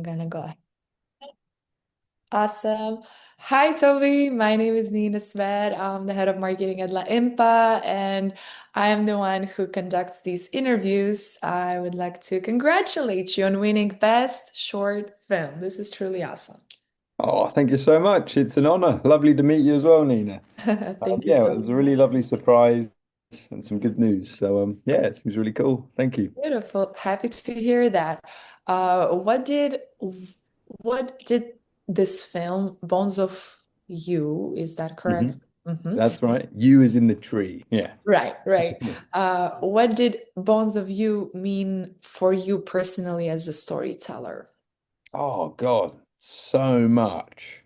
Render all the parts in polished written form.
gonna go ahead. Awesome. Hi, Toby. My name is Nina Sved. I'm the head of marketing at LAAIMPA, and I am the one who conducts these interviews. I would like to congratulate you on winning Best Short Film. This is truly awesome. Oh, thank you so much. It's an honor. Lovely to meet you as well, Nina. Thank you Yeah, so it was a much. really lovely surprise and some good news. Yeah, it seems really cool. Thank you. Beautiful. Happy to hear that. What did this film, Bones of You, is that hmm correct? Mm-hmm. That's right. You is in the tree. Yeah. Right, right. What did Bones of You mean for you personally as a storyteller? Oh God, so much.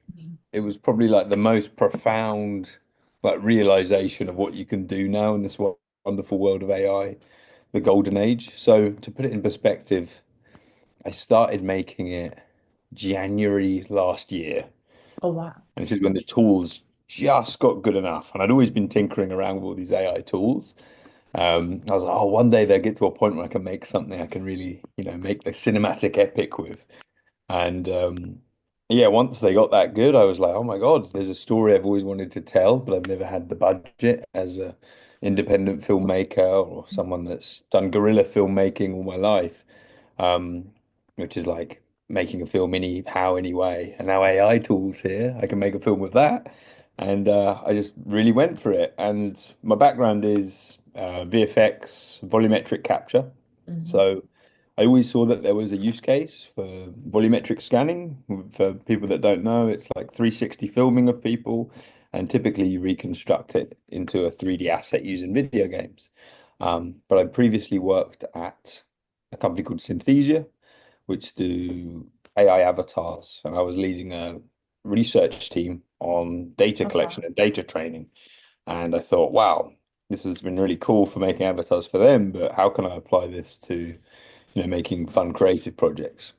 It was probably like the most profound like realization of what you can do now in this wonderful world of AI, the golden age. So to put it in perspective, I started making it January last year. Oh, wow. And this is when the tools just got good enough. And I'd always been tinkering around with all these AI tools. I was like, oh, one day they'll get to a point where I can make something I can really, make the cinematic epic with. And yeah, once they got that good, I was like, oh my God, there's a story I've always wanted to tell, but I've never had the budget as a independent filmmaker or someone that's done guerrilla filmmaking all my life, um, which is like making a film anyhow, anyway. And now AI tools here, I can make a film with that. And I just really went for it. And my background is VFX, volumetric capture. Mhm. So I always saw that there was a use case for volumetric scanning. For people that don't know, it's like 360 filming of people, and typically you reconstruct it into a 3D asset using video games. But I previously worked at a company called Synthesia, which do AI avatars, and I was leading a research team on data Oh, collection wow. and data training. And I thought, wow, this has been really cool for making avatars for them, but how can I apply this to, making fun creative projects?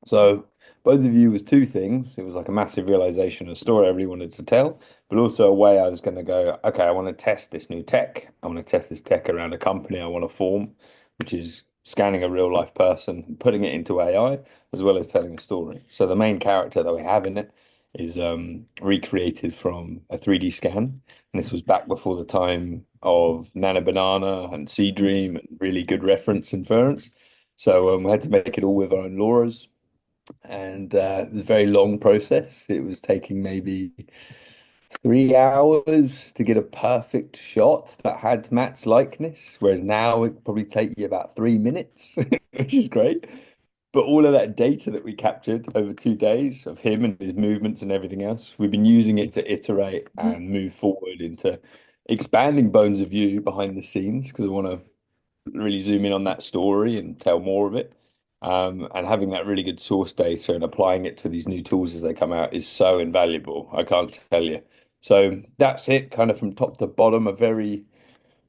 So both of you was two things. It was like a massive realization, a story I really wanted to tell, but also a way I was going to go, okay, I want to test this new tech. I want to test this tech around a company I want to form, which is scanning a real life person, putting it into AI, as well as telling a story. So the main character that we have in it is recreated from a 3D scan. And this was back before the time of Nana Banana and Sea Dream and really good reference inference. So we had to make it all with our own LoRa's, and it was a very long process. It was taking maybe 3 hours to get a perfect shot that had Matt's likeness, whereas now it probably take you about 3 minutes, which is great. But all of that data that we captured over 2 days of him and his movements and everything else, we've been using it to iterate Mhm. and move forward into expanding Bones of View behind the scenes because I want to really zoom in on that story and tell more of it. And having that really good source data and applying it to these new tools as they come out is so invaluable. I can't tell you. So that's it, kind of from top to bottom, a very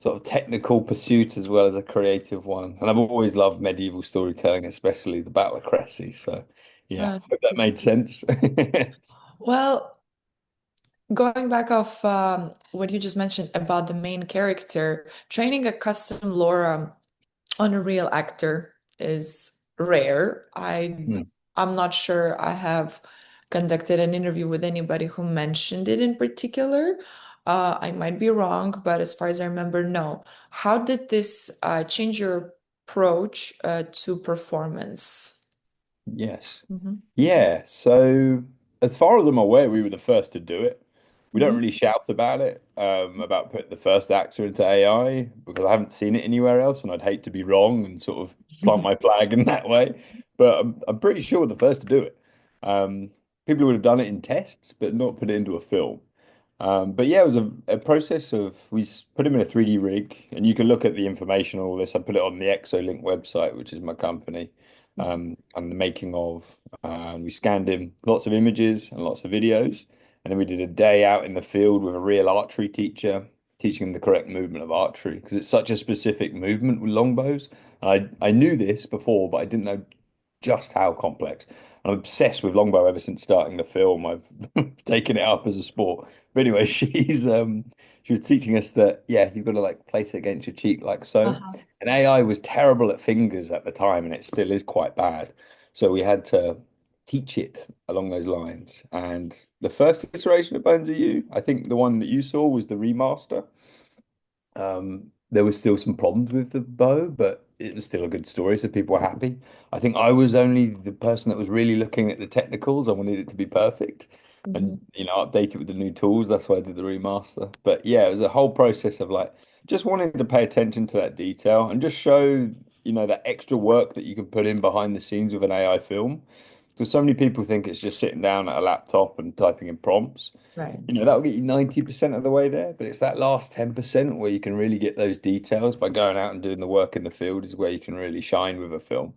sort of technical pursuit as well as a creative one. And I've always loved medieval storytelling, especially the Battle of Cressy. So yeah, Uh, hope that made sense. well, going back off what you just mentioned about the main character, training a custom Laura on a real actor is rare. Hmm. I'm not sure I have conducted an interview with anybody who mentioned it in particular. I might be wrong, but as far as I remember, no. How did this change your approach to performance? Yes. Hmm. Yeah. So, as far as I'm aware, we were the first to do it. We don't Hmm. really shout about putting the first actor into AI because I haven't seen it anywhere else, and I'd hate to be wrong and sort of plant my flag in that way. But I'm pretty sure we're the first to do it. Um, People would have done it in tests, but not put it into a film. But yeah, it was a process of put him in a 3D rig, and you can look at the information on all this. I put it on the Exolink website, which is my company, and the making of. We scanned him lots of images and lots of videos, and then we did a day out in the field with a real archery teacher, teaching him the correct movement of archery because it's such a specific movement with longbows. I knew this before, but I didn't know just how complex. I'm obsessed with longbow ever since starting the film. I've taken it up as a sport. But anyway, she was teaching us that yeah, you've got to like place it against your cheek like so. Uh-huh. And AI was terrible at fingers at the time, and it still is quite bad. So we had to. teach it along those lines. And the first iteration of Bones of You, I think the one that you saw was the remaster. There was still some problems with the bow, but it was still a good story, so people were happy. I think I was only the person that was really looking at the technicals. I wanted it to be perfect Mhm. and update it with the new tools. That's why I did the remaster. But yeah, it was a whole process of like just wanting to pay attention to that detail and just show, that extra work that you can put in behind the scenes with an AI film. Because so many people think it's just sitting down at a laptop and typing in prompts. Right. That'll get you 90% of the way there, but it's that last 10% where you can really get those details by going out and doing the work in the field is where you can really shine with a film.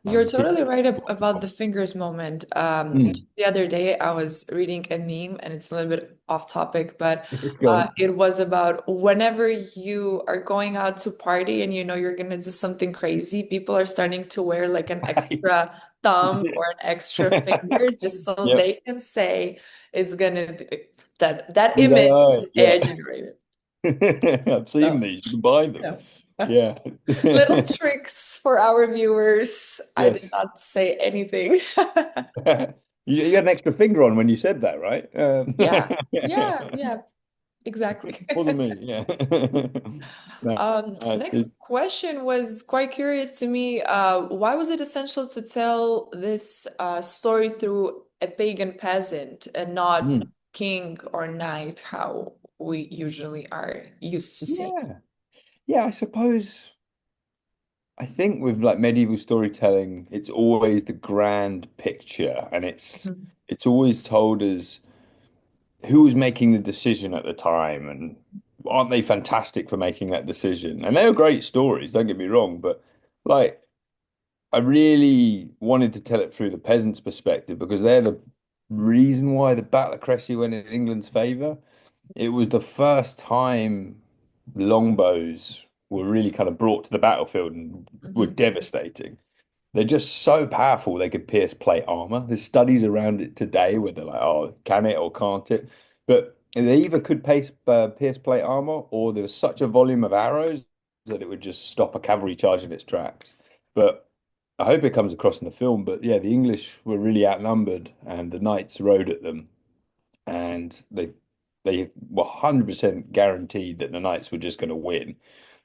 You're People, totally right about the fingers moment. mm. The other day I was reading a meme, and it's a little bit off topic, but Go on. it was about whenever you are going out to party and you know you're gonna do something crazy, people are starting to wear like an Right. extra thumb or an extra finger just so Yep. they can say it's gonna be that With image AI, is AI yeah. generated. I've seen So, these. You can buy them. yeah. Yeah. Little tricks for our viewers. I did Yes. not say anything. You had an extra finger on when you said that, right? Yeah, yeah, yeah, exactly. Wasn't me. Yeah. No, Next question was quite curious to me. Why was it essential to tell this story through a pagan peasant and not mm. king or knight, how we usually are used to seeing? Yeah. Yeah, I suppose. I think with like medieval storytelling, it's always the grand picture, and it's Mhm. it's always told as who was making the decision at the time, and aren't they fantastic for making that decision? And they were great stories, don't get me wrong, but like I really wanted to tell it through the peasants' perspective because they're the reason why the Battle of Crecy went in England's favor. It was the first time longbows were really kind of brought to the battlefield and were Mhm. devastating. They're just so powerful they could pierce plate armor. There's studies around it today where they're like, oh, can it or can't it? But they either could pierce plate armor or there was such a volume of arrows that it would just stop a cavalry charge in its tracks. But I hope it comes across in the film. But yeah, the English were really outnumbered and the knights rode at them and they were 100% guaranteed that the Knights were just going to win,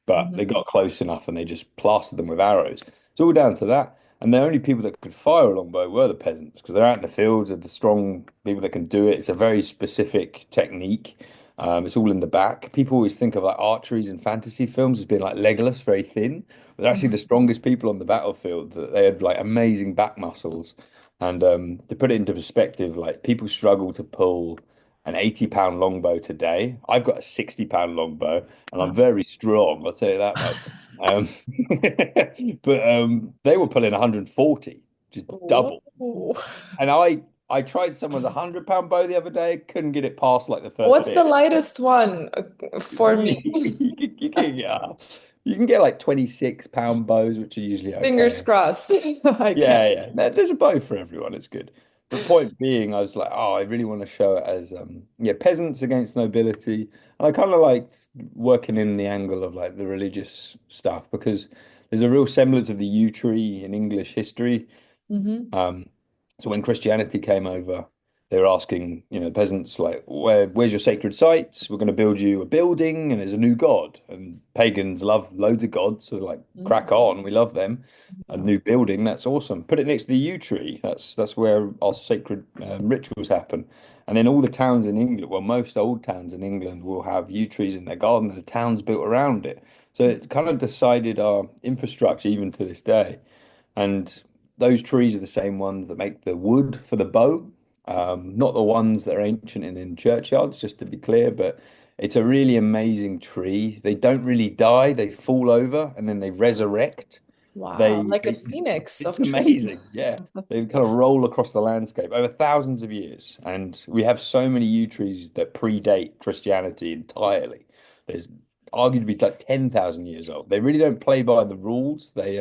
but Mhm. they got close enough and they just plastered them with arrows. It's all down to that. And the only people that could fire a longbow were the peasants because they're out in the fields, they're the strong people that can do it. It's a very specific technique. It's all in the back. People always think of like archeries and fantasy films as being like Legolas, very thin, but they're actually the Mhm. strongest people on the battlefield. They had like amazing back muscles. And to put it into perspective, like people struggle to pull an 80-pound longbow today. I've got a 60-pound longbow and I'm Wow. very strong, I'll tell you that much. Um, but they were pulling 140, just double. Whoa. And I tried someone's 100-pound bow the other day, couldn't get it past like the first What's the bit. lightest one for me? You can get like 26-pound bows, which are usually Fingers okay. crossed. I can. Yeah. There's a bow for everyone. It's good. But point being, I was like, oh, I really want to show it as yeah, peasants against nobility. And I kind of liked working in the angle of like the religious stuff because there's a real semblance of the yew tree in English history. Hmm. Um, so when Christianity came over, they were asking, the peasants, like, where's your sacred sites? We're going to build you a building, and there's a new god. And pagans love loads of gods, so they're like, crack on, we love them. A Wow. new building, that's awesome. Put it next to the yew tree. That's where our sacred rituals happen. And then all the towns in England, well, most old towns in England will have yew trees in their garden, and the town's built around it. So it kind of decided our infrastructure even to this day. And those trees are the same ones that make the wood for the bow, not the ones that are ancient and in churchyards, just to be clear, but it's a really amazing tree. They don't really die, they fall over and then they resurrect. Wow, They, like a they phoenix it's of trees. amazing. Yeah. They kind of roll across the landscape over thousands of years. And we have so many yew trees that predate Christianity entirely. There's argued to be like 10,000 years old. They really don't play by the rules. They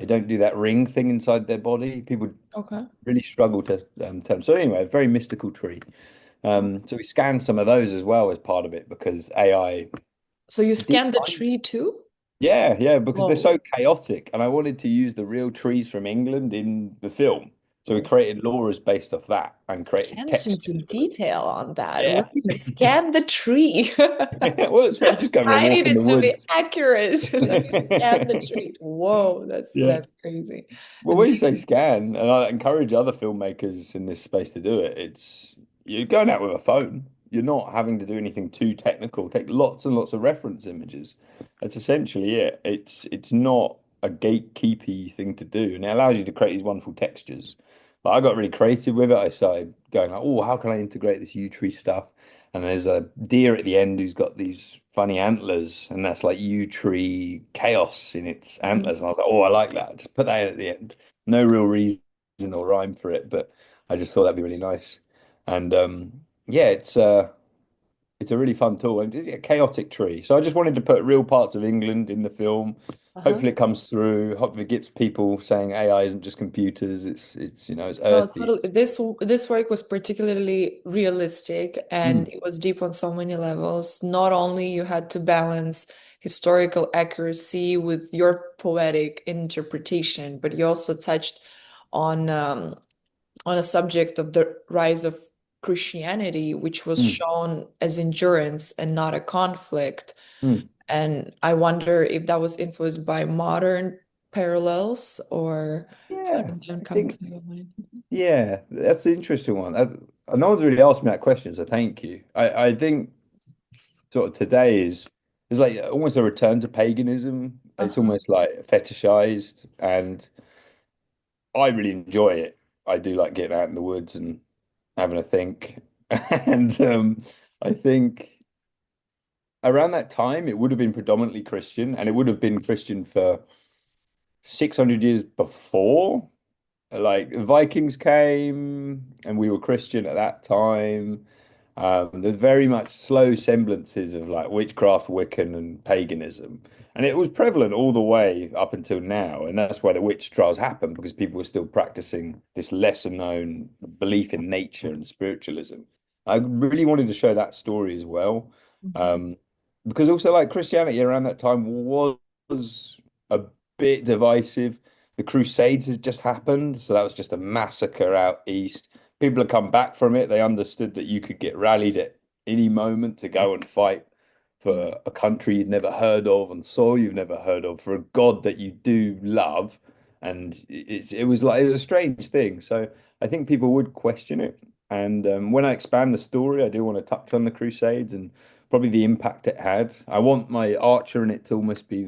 don't do that ring thing inside their body. People Okay. really struggle to tell them. So anyway, a very mystical tree. So we scanned some of those as well as part of it because AI So you did scanned the tree too? yeah, because they're Whoa. so chaotic, and I wanted to use the real trees from England in the film. So we created laws based off that and created Attention to textures for them. detail on that. We're Yeah. gonna scan the tree. Well, it's fun just going for a I walk need in it the to be woods. accurate. Let me scan the tree. Whoa, Yeah. that's crazy. Well, And when you say scan, and I encourage other filmmakers in this space to do it, it's you're going out with a phone. You're not having to do anything too technical. Take lots and lots of reference images. That's essentially it. It's not a gatekeepy thing to do, and it allows you to create these wonderful textures. But I got really creative with it. I started going like, oh, how can I integrate this yew tree stuff? And there's a deer at the end who's got these funny antlers, and that's like yew tree chaos in its Mhm. antlers. And I was like, oh, I like that. Just put that in at the end. No real reason or rhyme for it, but I just thought that'd be really nice. And yeah, it's a really fun tool and it's a chaotic tree. So I just wanted to put real parts of England in the film. Uh-huh. Hopefully it comes through. Hopefully it gets people saying AI isn't just computers. It's it's No, earthy. totally. This work was particularly realistic and Mm, it was deep on so many levels. Not only you had to balance historical accuracy with your poetic interpretation, but you also touched on on a subject of the rise of Christianity, which was mm, shown as endurance and not a conflict. mm. And I wonder if that was influenced by modern parallels or how Yeah, did that I come think to your mind? yeah, that's an interesting one. No one's really asked me that question, so thank you. I think sort of today is like almost a return to paganism. It's Uh-huh. almost like fetishized, and I really enjoy it. I do like getting out in the woods and having a think. And I think around that time it would have been predominantly Christian, and it would have been Christian for 600 years before. Like the Vikings came and we were Christian at that time. There's very much slow semblances of like witchcraft, Wiccan, and paganism. And it was prevalent all the way up until now. And that's why the witch trials happened because people were still practicing this lesser known belief in nature and spiritualism. I really wanted to show that story as well. Mhm. Um, because also like Christianity around that time was a bit divisive. The Crusades had just happened, so that was just a massacre out east. People had come back from it. They understood that you could get rallied at any moment to go and fight Mhm. for a country you'd never heard of and soil you've never heard of for a God that you do love. And it was a strange thing. So I think people would question it. And when I expand the story, I do want to touch on the Crusades and probably the impact it had. I want my archer in it to almost be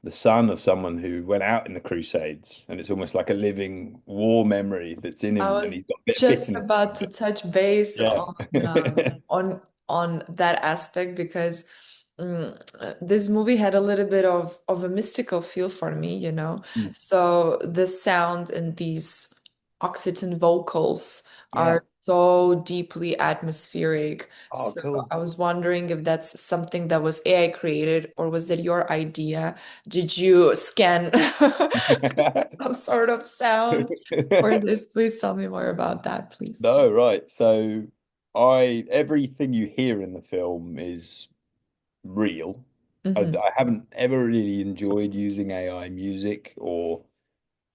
the son of someone who went out in the Crusades, and it's almost like a living war memory that's in I him, and was he's got a bit of just bitterness about from to it. touch base Yeah. on that aspect because this movie had a little bit of a mystical feel for me, you know. Mm. So the sound and these Occitan vocals Yeah. are so deeply atmospheric. Oh, So cool. I was wondering if that's something that was AI created or was that your idea? Did you scan some sort of sound for this? Please tell me more about that, please. No, right. So I everything you hear in the film is real. Hmm. I haven't ever really enjoyed using AI music or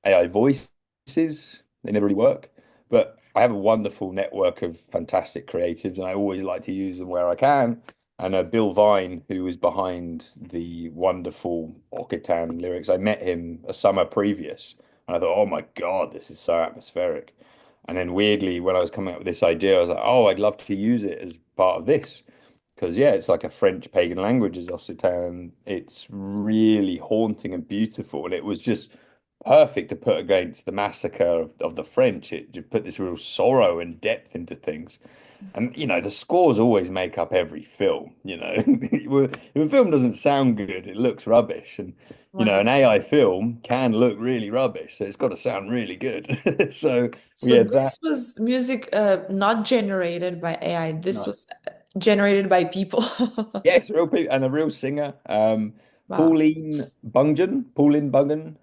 AI voices. They never really work. But I have a wonderful network of fantastic creatives, and I always like to use them where I can. And Bill Vine, who was behind the wonderful Occitan lyrics, I met him a summer previous, and I thought, oh my God, this is so atmospheric. And then weirdly, when I was coming up with this idea, I was like, oh, I'd love to use it as part of this. Because yeah, it's like a French pagan language is Occitan. It's really haunting and beautiful, and it was just perfect to put against the massacre of the French. It just put this real sorrow and depth into things. And you know, the scores always make up every film. You know, if a film doesn't sound good, it looks rubbish. And you know, Right. an AI film can look really rubbish, so it's got to sound really good. So we So had that. this was music not generated by AI. This No. was generated by people. Yes, real people and a real singer. Wow. Pauline Bungan.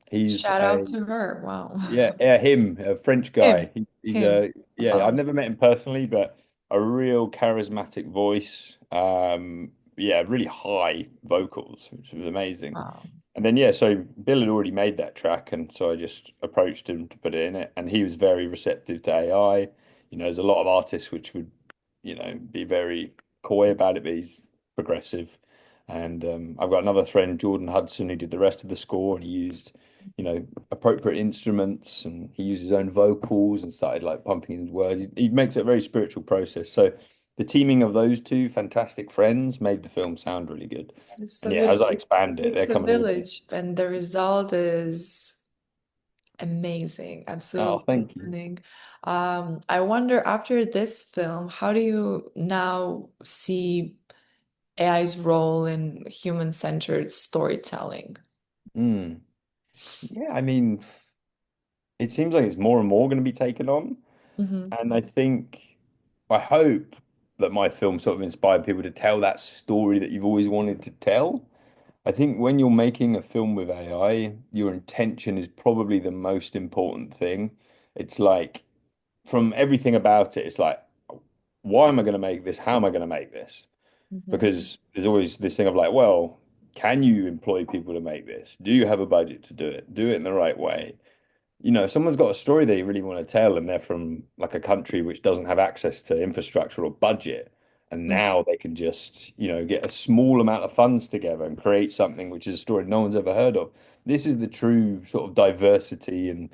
He's Shout a out to her. Wow. him, a French guy. Him. He's Him. a yeah. I've Apologies. never met him personally, but a real charismatic voice. Yeah, really high vocals, which was amazing. Wow. And then yeah, so Bill had already made that track, and so I just approached him to put it in it, and he was very receptive to AI. There's a lot of artists which would, be very coy about it, but he's progressive. And I've got another friend, Jordan Hudson, who did the rest of the score, and he used, appropriate instruments, and he used his own vocals and started like pumping in words. He makes it a very spiritual process. So the teaming of those two fantastic friends made the film sound really good. It's And a yeah, as I village. expand it, they're It's a coming with me. village, and the result is amazing, Oh, absolutely thank you. stunning. I wonder after this film, how do you now see AI's role in human-centered storytelling? Mm. Yeah, I mean, it seems like it's more and more going to be taken on. Hmm. And I hope that my film sort of inspired people to tell that story that you've always wanted to tell. I think when you're making a film with AI, your intention is probably the most important thing. It's like, from everything about it, it's like, why am I going to make this? How am I going to make this? Hmm. Because there's always this thing of like, well, can you employ people to make this? Do you have a budget to do it? Do it in the right way. If someone's got a story they really want to tell and they're from like a country which doesn't have access to infrastructure or budget, and now they can just, get a small amount of funds together and create something which is a story no one's ever heard of. This is the true sort of diversity and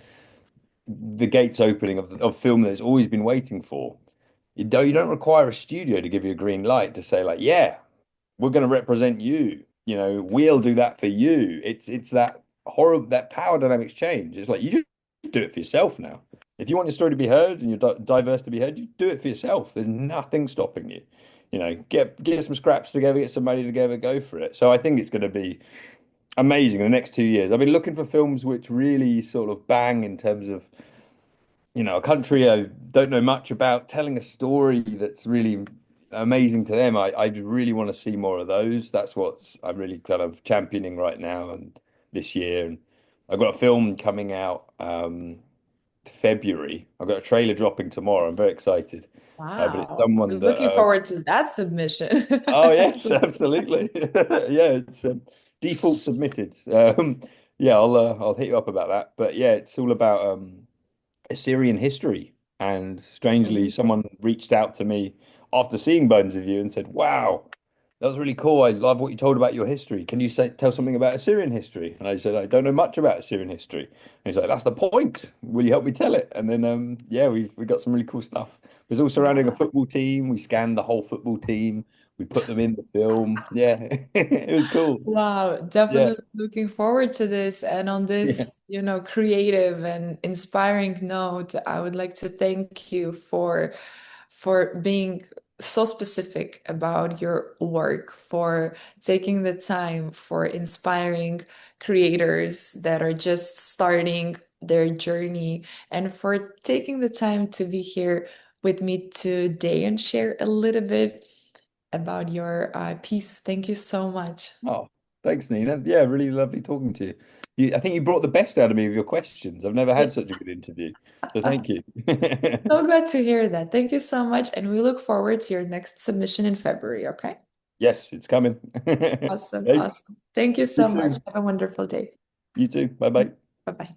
the gates opening of film that it's always been waiting for. You don't require a studio to give you a green light to say like, yeah, we're going to represent you. We'll do that for you. It's that horrible that power dynamics change. It's like you just do it for yourself now. If you want your story to be heard and you're diverse to be heard, you do it for yourself. There's nothing stopping you. Get some scraps together, get some money together, go for it. So I think it's going to be amazing in the next 2 years. I've been looking for films which really sort of bang in terms of a country I don't know much about, telling a story that's really amazing to them. I really want to see more of those. That's what I'm really kind of championing right now and this year. And I've got a film coming out February. I've got a trailer dropping tomorrow. I'm very excited. But it's Wow. someone that Looking forward to that submission. oh yes, Absolutely. absolutely. Yeah, it's default submitted. Yeah, I'll hit you up about that. But yeah, it's all about Assyrian history. And strangely, Mhm. someone reached out to me after seeing Bones of You and said, "Wow, that was really cool. I love what you told about your history. Can you tell something about Assyrian history?" And I said, "I don't know much about Assyrian history." And he's like, "That's the point. Will you help me tell it?" And then, yeah, we got some really cool stuff. It was all surrounding a Wow. football team. We scanned the whole football team. We put them in the film. Yeah, it was cool. Wow, Yeah, definitely looking forward to this. And on yeah. this, creative and inspiring note, I would like to thank you for being so specific about your work, for taking the time, for inspiring creators that are just starting their journey, and for taking the time to be here with me today and share a little bit about your piece. Thank you so much. Oh, thanks, Nina. Yeah, really lovely talking to you. I think you brought the best out of me with your questions. I've never Yeah. had such a good interview. So thank you. So glad to hear that. Thank you so much. And we look forward to your next submission in February. Okay. Yes, it's coming. Awesome. Thanks. Awesome. Thank you Speak so much. soon. Have a wonderful day. You too. Bye bye. Bye bye.